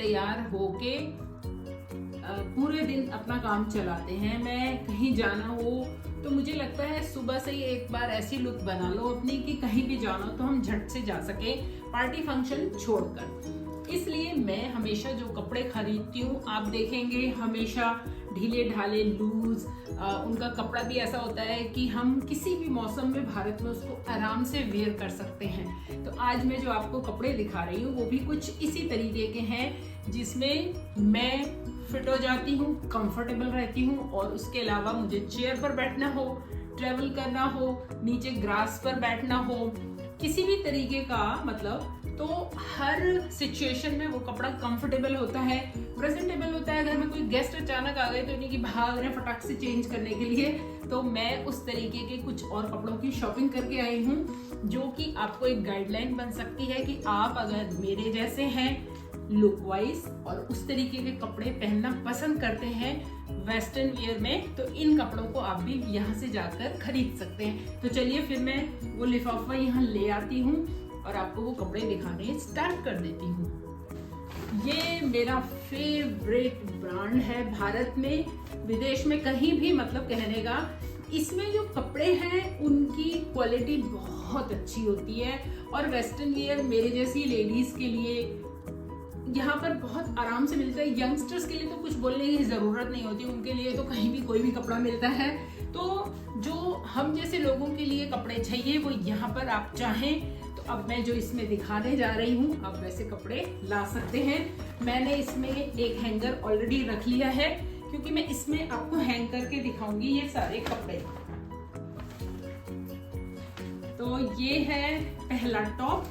तैयार होके पूरे दिन अपना काम चलाते हैं। मैं कहीं जाना हो तो मुझे लगता है सुबह से ही एक बार ऐसी लुक बना लो अपनी कि कहीं भी जाना हो तो हम झट से जा सके पार्टी फंक्शन छोड़कर। इसलिए मैं हमेशा जो कपड़े खरीदती हूँ आप देखेंगे हमेशा ढीले ढाले लूज, उनका कपड़ा भी ऐसा होता है कि हम किसी भी मौसम में भारत में उसको आराम से वेयर कर सकते हैं। तो आज मैं जो आपको कपड़े दिखा रही हूँ वो भी कुछ इसी तरीके के हैं जिसमें मैं फिट हो जाती हूँ, कंफर्टेबल रहती हूँ और उसके अलावा मुझे चेयर पर बैठना हो, ट्रेवल करना हो, नीचे ग्रास पर बैठना हो, किसी भी तरीके का मतलब तो हर सिचुएशन में वो कपड़ा कंफर्टेबल होता है, प्रेजेंटेबल होता है। घर में कोई गेस्ट अचानक आ गए तो इन्हीं की भाग रहे फटाक से चेंज करने के लिए, तो मैं उस तरीके के कुछ और कपड़ों की शॉपिंग करके आई हूँ जो कि आपको एक गाइडलाइन बन सकती है कि आप अगर मेरे जैसे हैं लुक वाइज और उस तरीके के कपड़े पहनना पसंद करते हैं वेस्टर्न वियर में, तो इन कपड़ों को आप भी यहाँ से जाकर खरीद सकते हैं। तो चलिए फिर मैं वो लिफाफा यहाँ ले आती हूँ और आपको वो कपड़े दिखाने स्टार्ट कर देती हूँ। ये मेरा फेवरेट ब्रांड है भारत में, विदेश में कहीं भी मतलब कहने का। इसमें जो कपड़े हैं उनकी क्वालिटी बहुत अच्छी होती है और वेस्टर्न वियर मेरे जैसी लेडीज के लिए यहाँ पर बहुत आराम से मिलता है। यंगस्टर्स के लिए तो कुछ बोलने की जरूरत नहीं होती, उनके लिए तो कहीं भी कोई भी कपड़ा मिलता है। तो जो हम जैसे लोगों के लिए कपड़े चाहिए वो यहाँ पर आप चाहें तो अब मैं जो इसमें दिखाने जा रही हूँ आप वैसे कपड़े ला सकते हैं। मैंने इसमें एक हैंगर ऑलरेडी रख लिया है क्योंकि मैं इसमें आपको हैंग करके दिखाऊंगी ये सारे कपड़े। तो ये है पहला टॉप,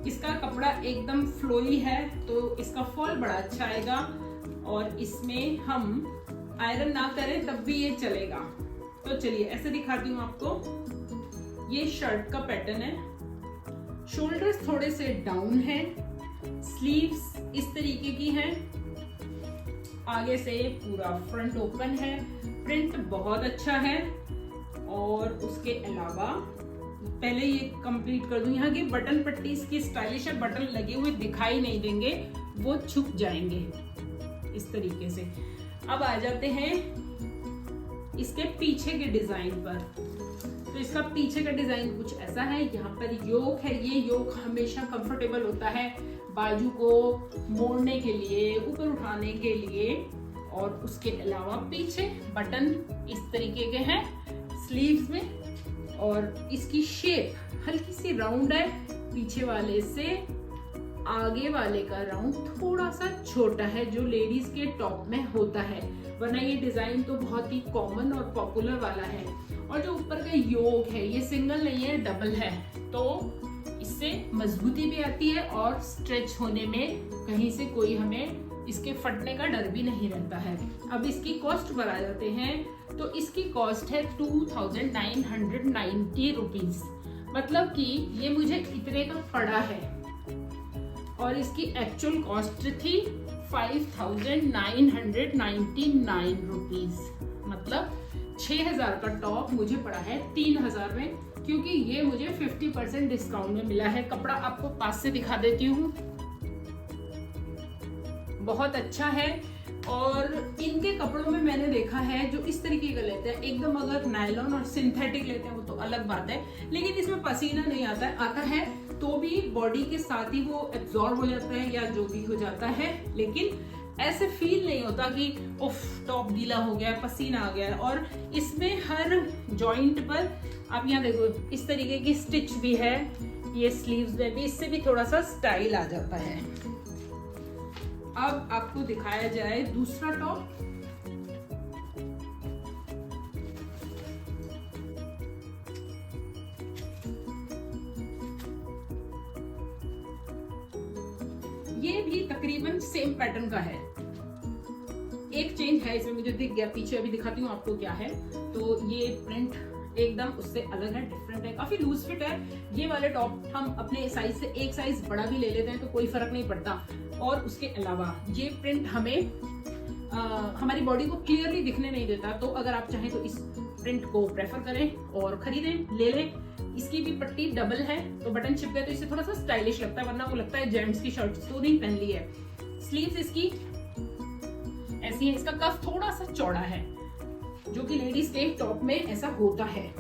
इसका कपड़ा एकदम फ्लोई है तो इसका फॉल बड़ा अच्छा आएगा और इसमें हम आयरन ना करें तब भी ये चलेगा। तो चलिए ऐसे दिखाती हूँ आपको। ये शर्ट का पैटर्न है, शोल्डर्स थोड़े से डाउन है, स्लीव्स इस तरीके की हैं, आगे से पूरा फ्रंट ओपन है, प्रिंट बहुत अच्छा है और उसके अलावा पहले ये कंप्लीट कर दूं। यहाँ की बटन पट्टी इसकी स्टाइलिश है, बटन लगे हुए दिखाई नहीं देंगे, वो छुप जाएंगे इस तरीके से। अब आ जाते हैं इसके पीछे के डिजाइन पर। तो इसका पीछे का डिजाइन कुछ ऐसा है, यहाँ पर योक है, ये योक हमेशा कंफर्टेबल होता है बाजू को मोड़ने के लिए, ऊपर उठाने के लिए। और उसके अलावा पीछे बटन इस तरीके के हैं स्लीव्स में और इसकी शेप हल्की सी राउंड है, पीछे वाले से आगे वाले का राउंड थोड़ा सा छोटा है जो लेडीज के टॉप में होता है, वरना ये डिजाइन तो बहुत ही कॉमन और पॉपुलर वाला है। और जो ऊपर का योक है ये सिंगल नहीं है, डबल है, तो इससे मजबूती भी आती है और स्ट्रेच होने में कहीं से कोई हमें इसके फटने का डर भी नहीं रहता है। अब इसकी कॉस्ट पर आ जाते हैं तो इसकी कॉस्ट है 2990 रुपीज, मतलब कि ये मुझे इतने का पड़ा है और इसकी एक्चुअल कॉस्ट थी 5999 रुपीज, मतलब 6000 का टॉप मुझे पड़ा है 3000 में, क्योंकि ये मुझे 50% डिस्काउंट में मिला है। कपड़ा आपको पास से दिखा देती हूँ, बहुत अच्छा है। और इनके कपड़ों में मैंने देखा है जो इस तरीके का लेते हैं एकदम, अगर नायलॉन और सिंथेटिक लेते हैं वो तो अलग बात है, लेकिन इसमें पसीना नहीं आता है तो भी बॉडी के साथ ही वो एब्जॉर्ब हो जाता है या जो भी हो जाता है, लेकिन ऐसे फील नहीं होता कि उफ टॉप गीला हो गया, पसीना आ गया। और इसमें हर जॉइंट पर आप यहाँ देखो इस तरीके की स्टिच भी है, ये स्लीव्स में भी, इससे भी थोड़ा सा स्टाइल आ जाता है। अब आपको दिखाया जाए दूसरा टॉप। ये भी तकरीबन सेम पैटर्न का है, एक चेंज है इसमें मुझे दिख गया, पीछे अभी दिखाती हूँ आपको क्या है। तो ये प्रिंट एकदम उससे अलग है, डिफरेंट है, काफी लूज फिट है। ये वाले टॉप हम अपने साइज से एक साइज बड़ा भी ले लेते हैं तो कोई फर्क नहीं पड़ता। और उसके अलावा ये प्रिंट हमें हमारी बॉडी को क्लियरली दिखने नहीं देता, तो अगर आप चाहें तो इस प्रिंट को प्रेफर करें और खरीदें, ले लें। इसकी भी पट्टी डबल है तो बटन छिप गए तो इससे थोड़ा सा स्टाइलिश लगता है, वरना वो लगता है जेंट्स की शर्ट तो नहीं पहन ली है। स्लीव्स इसकी ऐसी है, इसका कफ थोड़ा सा चौड़ा है जो कि लेडीज के टॉप में ऐसा होता है।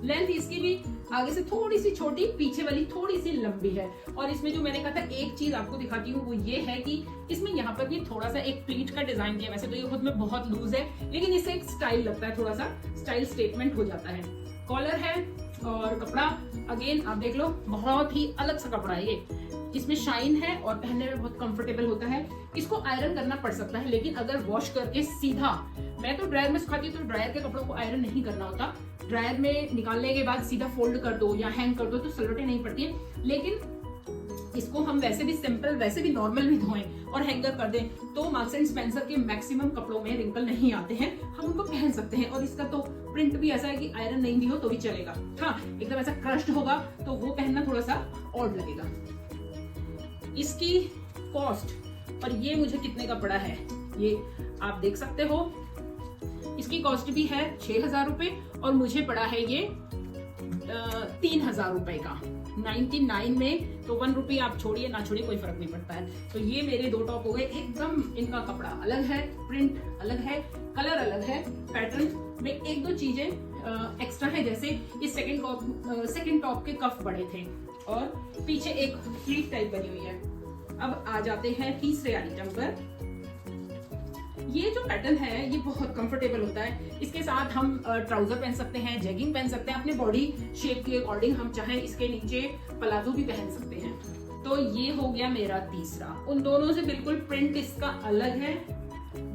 लेंथ इसकी भी आगे से थोड़ी सी छोटी, पीछे वाली थोड़ी सी लंबी है। और इसमें जो मैंने कहा था एक चीज आपको दिखाती हूँ वो ये है कि इसमें यहाँ पर भी थोड़ा सा एक प्लीट का डिजाइन दिया। वैसे तो ये खुद में बहुत लूज है लेकिन इससे एक स्टाइल लगता है, थोड़ा सा स्टाइल स्टेटमेंट हो जाता है। कॉलर है और कपड़ा अगेन आप देख लो बहुत ही अलग सा कपड़ा है ये। इसमें शाइन है और पहनने में बहुत कंफर्टेबल होता है। इसको आयरन करना पड़ सकता है लेकिन अगर वॉश करके सीधा, मैं तो ड्रायर में सुखाती हूँ तो ड्रायर के कपड़ों को आयरन नहीं करना होता। ड्रायर में निकालने के बाद सीधा फोल्ड कर दो या हैंग कर दो तो सलवटें नहीं पड़ती है। लेकिन इसको हम वैसे भी सिंपल, वैसे भी नॉर्मल भी धोएं और हैंगर कर दें तो मार्क्स एंड स्पेंसर के मैक्सिमम कपड़ों में रिंकल नहीं आते हैं, हम उनको पहन सकते हैं। और इसका तो प्रिंट भी ऐसा है कि आयरन नहीं भी हो तो भी चलेगा। हाँ, एकदम ऐसा क्रश्ड होगा तो वो पहनना थोड़ा सा ऑड लगेगा। इसकी कॉस्ट, और ये मुझे कितने का पड़ा है ये आप देख सकते हो। इसकी कॉस्ट भी है 6,000 रुपए और मुझे पड़ा है ये 3,000 रुपए का 99 में। तो 1 रुपये आप छोड़िए ना छोड़िए कोई फर्क नहीं पड़ता है। तो ये मेरे 2 टॉप हो गए एकदम। इनका कपड़ा अलग है, प्रिंट अलग है, कलर अलग है, पैटर्न में 1-2 चीजें एक्स्ट्रा है। जैसे इस सेकंड टॉप के कफ बड़े थे और पीछे एक फ्लीट टाइप बनी हुई है। अब आ जाते हैं तीसरे आइटम पर। ये जो पैटर्न है ये बहुत कंफर्टेबल होता है। इसके साथ हम ट्राउजर पहन सकते हैं, जैगिंग पहन सकते हैं, अपने बॉडी शेप के अकॉर्डिंग हम चाहें इसके नीचे प्लाजो भी पहन सकते हैं। तो ये हो गया मेरा तीसरा। उन दोनों से बिल्कुल प्रिंट इसका अलग है।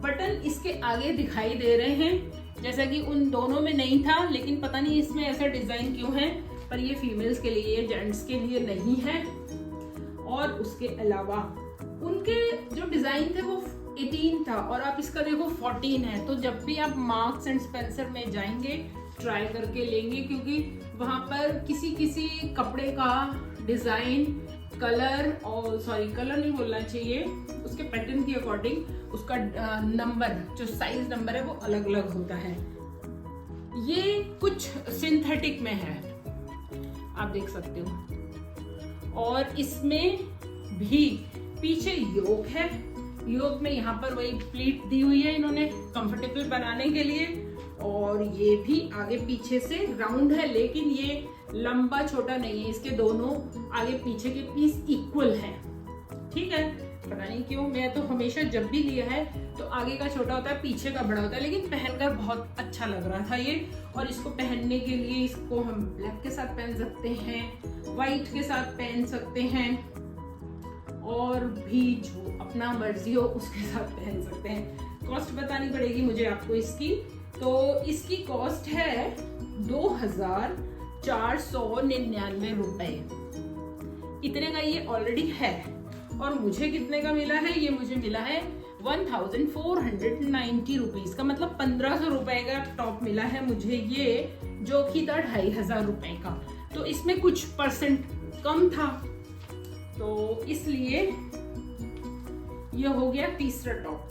बटन इसके आगे दिखाई दे रहे हैं जैसा कि उन दोनों में नहीं था, लेकिन पता नहीं इसमें ऐसा डिजाइन क्यों है, पर ये फीमेल्स के लिए, जेंट्स के लिए नहीं है। और उसके अलावा उनके जो डिजाइन थे वो 18 था और आप इसका देखो 14 है। तो जब भी आप मार्क्स एंड स्पेंसर में जाएंगे ट्राई करके लेंगे, क्योंकि वहां पर किसी किसी कपड़े का डिजाइन, कलर और कलर नहीं बोलना चाहिए, उसके पैटर्न के अकॉर्डिंग उसका नंबर, जो साइज नंबर है वो अलग अलग होता है। ये कुछ सिंथेटिक में है आप देख सकते हो। और इसमें भी पीछे योक है, योक में यहाँ पर वही प्लीट दी हुई है इन्होंने कंफर्टेबल बनाने के लिए। और ये भी आगे पीछे से राउंड है लेकिन ये लंबा छोटा नहीं है, इसके दोनों आगे पीछे के पीस इक्वल हैं। ठीक है, पता नहीं क्यों, मैं तो हमेशा जब भी लिया है तो आगे का छोटा होता है पीछे का बड़ा होता है, लेकिन पहनकर बहुत अच्छा लग रहा था ये। और इसको पहनने के लिए इसको हम ब्लैक के साथ पहन सकते हैं, व्हाइट के साथ पहन सकते हैं, और भी जो अपना मर्जी हो उसके साथ पहन सकते हैं। कॉस्ट बतानी पड़ेगी मुझे आपको इसकी। तो इसकी कॉस्ट है 2,499 रुपए। इतने का ये ऑलरेडी है। और मुझे कितने का मिला है, ये मुझे मिला है 1,490 रुपीज का, मतलब 1,500 रुपए का टॉप मिला है मुझे ये, जो कि था 2,500 रुपए का। तो इसमें कुछ परसेंट कम था, तो इसलिए ये हो गया तीसरा टॉप।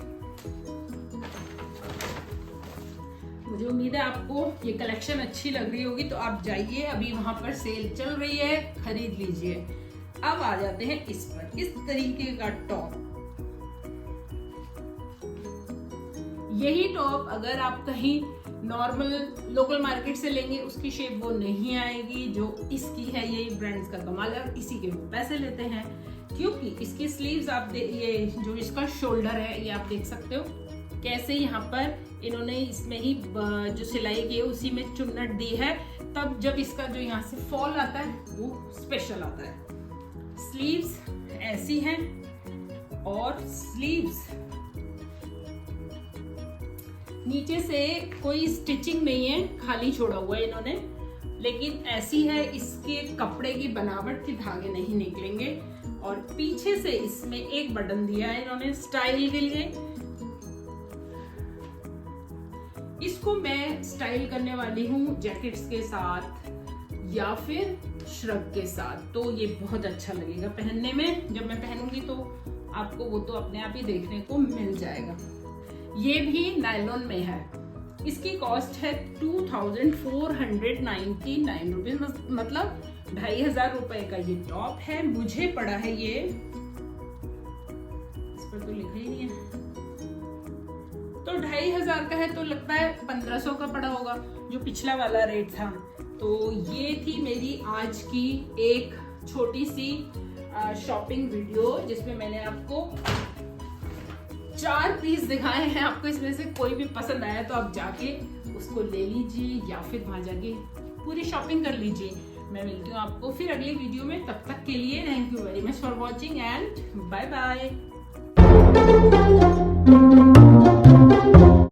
मुझे उम्मीद है आपको ये कलेक्शन अच्छी लग रही होगी, तो आप जाइए, अभी वहां पर सेल चल रही है, खरीद लीजिए। अब आ जाते हैं इस पर, इस तरीके का टॉप। यही टॉप अगर आप कहीं नॉर्मल लोकल मार्केट से लेंगे उसकी शेप वो नहीं आएगी जो इसकी है। यही ब्रांड्स का कमाल है, इसी के वो पैसे लेते हैं, क्योंकि इसकी स्लीव्स आप ये जो इसका शोल्डर है ये आप देख सकते हो कैसे यहाँ पर इन्होंने इसमें ही जो सिलाई की है उसी में चुन्नट दी है। तब जब इसका जो यहाँ से फॉल आता है वो स्पेशल आता है। स्लीव्स ऐसी हैं और स्लीव्स नीचे से कोई स्टिचिंग नहीं है, खाली छोड़ा हुआ है इन्होंने, लेकिन ऐसी है, इसके कपड़े की बनावट के धागे नहीं निकलेंगे। और पीछे से इसमें एक बटन दिया है इन्होंने स्टाइल के लिए। इसको मैं स्टाइल करने वाली हूँ जैकेट्स के साथ या फिर श्रग के साथ, तो ये बहुत अच्छा लगेगा पहनने में। जब मैं पहनूंगी तो आपको वो तो अपने आप ही देखने को मिल जाएगा। ये भी नायलॉन में है। इसकी कॉस्ट है 2499 रुपीज, मतलब 2500 रुपए का ये टॉप है। मुझे पड़ा है ये, इस पर तो लिखा ही नहीं है, तो 2500 का है, तो लगता है 1500 का पड़ा होगा जो पिछला वाला रेट था। तो ये थी मेरी आज की एक छोटी सी शॉपिंग वीडियो, जिसमें मैंने आपको 4 पीस दिखाए हैं। आपको इसमें से कोई भी पसंद आया तो आप जाके उसको ले लीजिए या फिर वहां जाके पूरी शॉपिंग कर लीजिए। मैं मिलती हूँ आपको फिर अगली वीडियो में, तब तक के लिए thank you very much for watching and bye bye.